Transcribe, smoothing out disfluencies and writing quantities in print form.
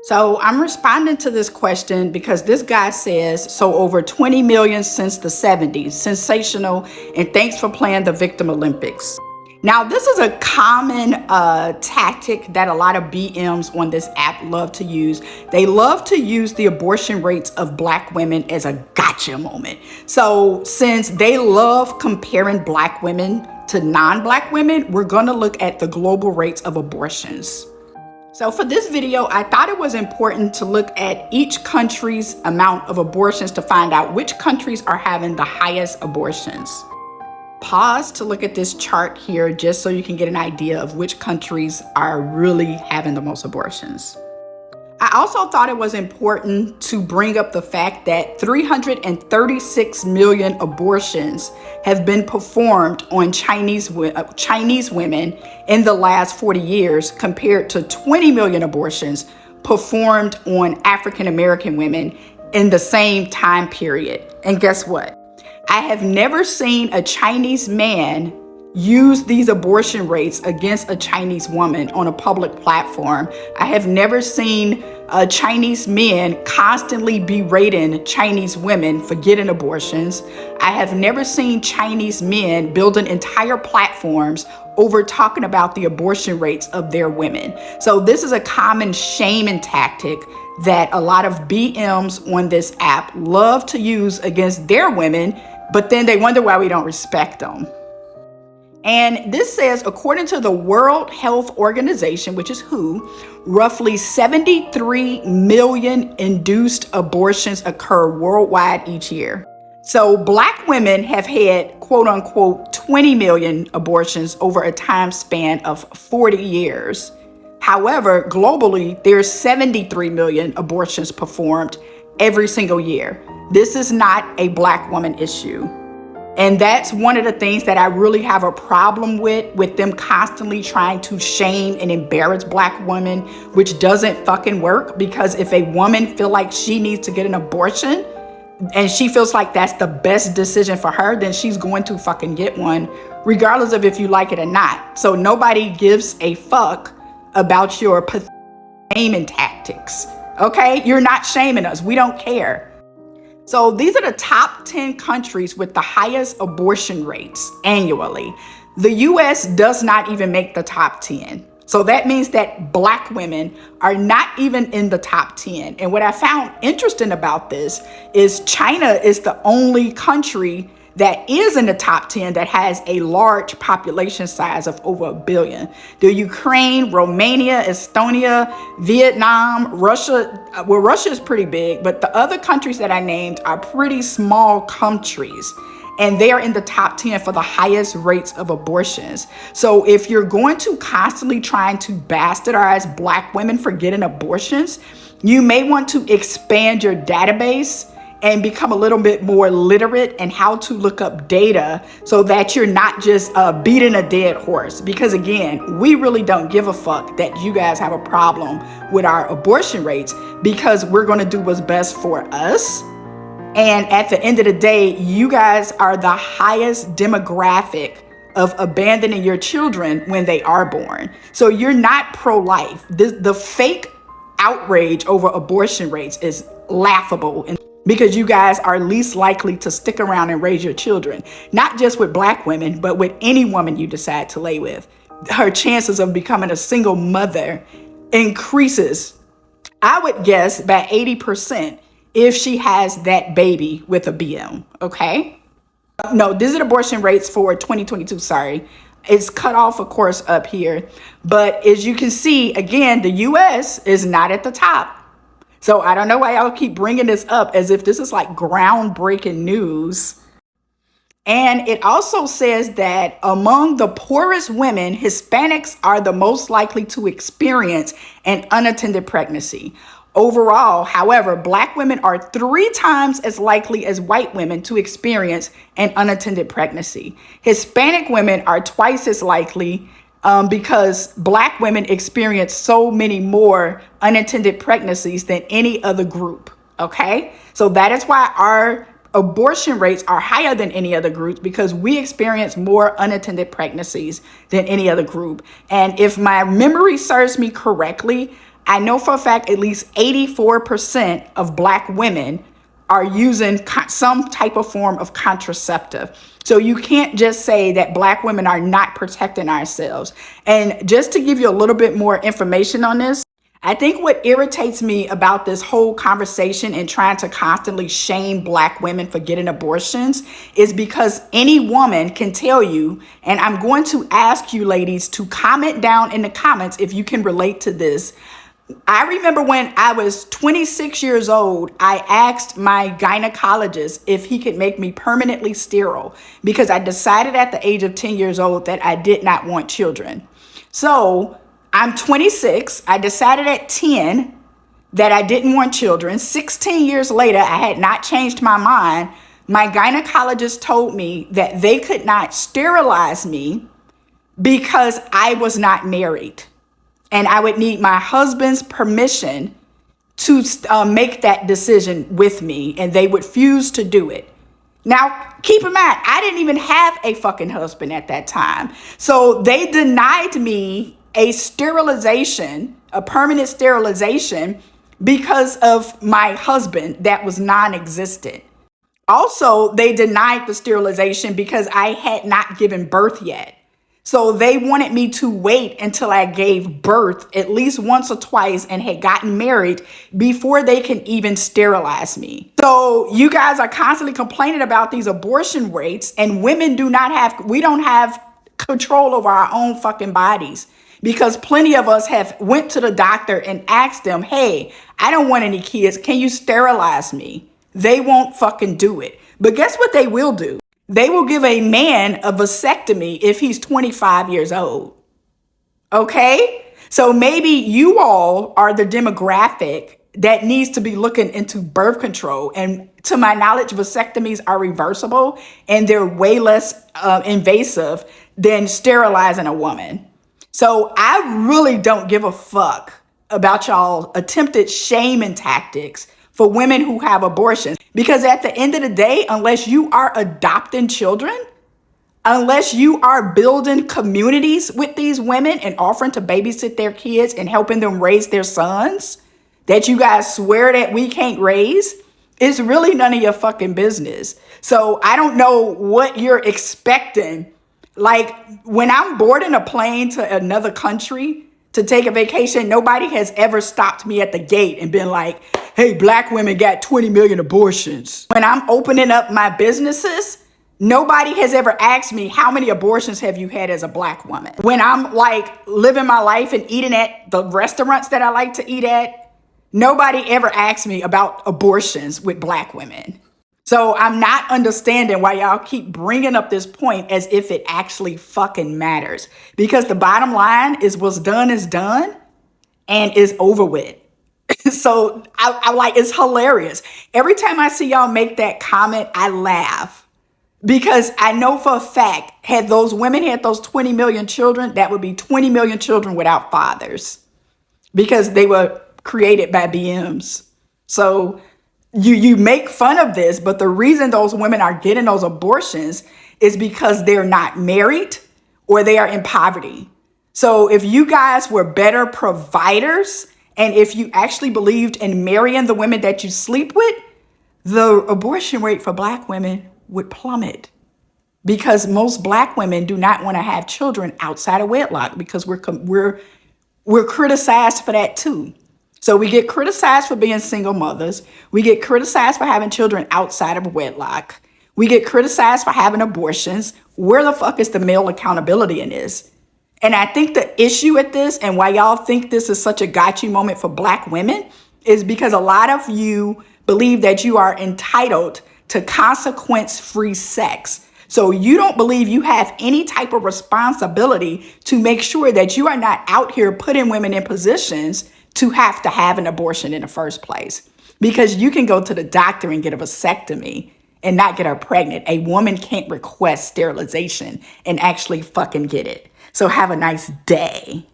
So I'm responding to this question because this guy says, so over 20 million since the 70s, sensational, and thanks for playing the Victim Olympics. Now, this is a common tactic that a lot of BMs on this app love to use. They love to use the abortion rates of Black women as a gotcha moment. So since they love comparing Black women to non-Black women, we're going to look at the global rates of abortions. So for this video, I thought it was important to look at each country's amount of abortions to find out which countries are having the highest abortions. Pause to look at this chart here just so you can get an idea of which countries are really having the most abortions. I also thought it was important to bring up the fact that 336 million abortions have been performed on Chinese women in the last 40 years compared to 20 million abortions performed on African American women in the same time period. And guess what? I have never seen a Chinese man use these abortion rates against a Chinese woman on a public platform. I have never seen Chinese men constantly berating Chinese women for getting abortions. I have never seen Chinese men building entire platforms over talking about the abortion rates of their women. So this is a common shaming tactic that a lot of BMs on this app love to use against their women, but then they wonder why we don't respect them. And this says, according to the World Health Organization, which is WHO, roughly 73 million induced abortions occur worldwide each year. So Black women have had, quote unquote, 20 million abortions over a time span of 40 years. However, globally, there's 73 million abortions performed every single year. This is not a Black woman issue. And that's one of the things that I really have a problem with them constantly trying to shame and embarrass Black women, which doesn't fucking work, because if a woman feel like she needs to get an abortion and she feels like that's the best decision for her, then she's going to fucking get one, regardless of if you like it or not. So nobody gives a fuck about your shaming tactics, okay? You're not shaming us. We don't care. So these are the top 10 countries with the highest abortion rates annually. The US does not even make the top 10. So that means that Black women are not even in the top 10. And what I found interesting about this is China is the only country that is in the top 10 that has a large population size of over 1 billion. The Ukraine, Romania, Estonia, Vietnam, Russia, well, Russia is pretty big, but the other countries that I named are pretty small countries. And they are in the top 10 for the highest rates of abortions. So if you're going to constantly trying to bastardize Black women for getting abortions, you may want to expand your database and become a little bit more literate in how to look up data so that you're not just beating a dead horse. Because again, we really don't give a fuck that you guys have a problem with our abortion rates, because we're going to do what's best for us. And at the end of the day, you guys are the highest demographic of abandoning your children when they are born. So you're not pro-life. The fake outrage over abortion rates is laughable, because you guys are least likely to stick around and raise your children, not just with Black women, but with any woman you decide to lay with. Her chances of becoming a single mother increases, I would guess, by 80% if she has that baby with a BM, okay? No, these are the abortion rates for 2022, sorry. It's cut off, of course, up here. But as you can see, again, the US is not at the top. So I don't know why y'all keep bringing this up as if this is like groundbreaking news. And it also says that among the poorest women, Hispanics are the most likely to experience an unattended pregnancy. Overall, however, Black women are 3 times as likely as white women to experience an unattended pregnancy. Hispanic women are twice as likely because Black women experience so many more unintended pregnancies than any other group, okay? So that is why our abortion rates are higher than any other group, because we experience more unattended pregnancies than any other group. And if my memory serves me correctly, I know for a fact at least 84% of Black women are using some type of form of contraceptive. So you can't just say that Black women are not protecting ourselves. And just to give you a little bit more information on this, I think what irritates me about this whole conversation and trying to constantly shame Black women for getting abortions is because any woman can tell you, and I'm going to ask you ladies to comment down in the comments if you can relate to this. I remember when I was 26 years old, I asked my gynecologist if he could make me permanently sterile because I decided at the age of 10 years old that I did not want children. So I'm 26. I decided at 10 that I didn't want children. 16 years later, I had not changed my mind. My gynecologist told me that they could not sterilize me because I was not married. And I would need my husband's permission to make that decision with me, and they would refuse to do it. Now, keep in mind, I didn't even have a fucking husband at that time. So they denied me a sterilization, a permanent sterilization, because of my husband that was non-existent. Also, they denied the sterilization because I had not given birth yet. So they wanted me to wait until I gave birth at least once or twice and had gotten married before they can even sterilize me. So you guys are constantly complaining about these abortion rates, and women we don't have control over our own fucking bodies, because plenty of us have went to the doctor and asked them, hey, I don't want any kids. Can you sterilize me? They won't fucking do it. But guess what they will do? They will give a man a vasectomy if he's 25 years old. Okay? So maybe you all are the demographic that needs to be looking into birth control. And to my knowledge, vasectomies are reversible and they're way less invasive than sterilizing a woman. So I really don't give a fuck about y'all attempted shaming tactics for women who have abortions. Because at the end of the day, unless you are adopting children, unless you are building communities with these women and offering to babysit their kids and helping them raise their sons that you guys swear that we can't raise, it's really none of your fucking business. So I don't know what you're expecting. Like when I'm boarding a plane to another country to take a vacation, nobody has ever stopped me at the gate and been like, hey, Black women got 20 million abortions. When I'm opening up my businesses, nobody has ever asked me, how many abortions have you had as a Black woman? When I'm like living my life and eating at the restaurants that I like to eat at, nobody ever asked me about abortions with Black women. So I'm not understanding why y'all keep bringing up this point as if it actually fucking matters. Because the bottom line is what's done is done and is over with. So I like, it's hilarious. Every time I see y'all make that comment, I laugh. Because I know for a fact, had those women had those 20 million children, that would be 20 million children without fathers. Because they were created by BMs. So you make fun of this, but the reason those women are getting those abortions is because they're not married or they are in poverty. So if you guys were better providers, and if you actually believed in marrying the women that you sleep with, the abortion rate for Black women would plummet. Because most Black women do not want to have children outside of wedlock, because we're criticized for that too. So we get criticized for being single mothers. We get criticized for having children outside of wedlock. We get criticized for having abortions. Where the fuck is the male accountability in this? And I think the issue with this and why y'all think this is such a gotcha moment for Black women is because a lot of you believe that you are entitled to consequence-free sex. So you don't believe you have any type of responsibility to make sure that you are not out here putting women in positions to have an abortion in the first place. Because you can go to the doctor and get a vasectomy and not get her pregnant. A woman can't request sterilization and actually fucking get it. So have a nice day.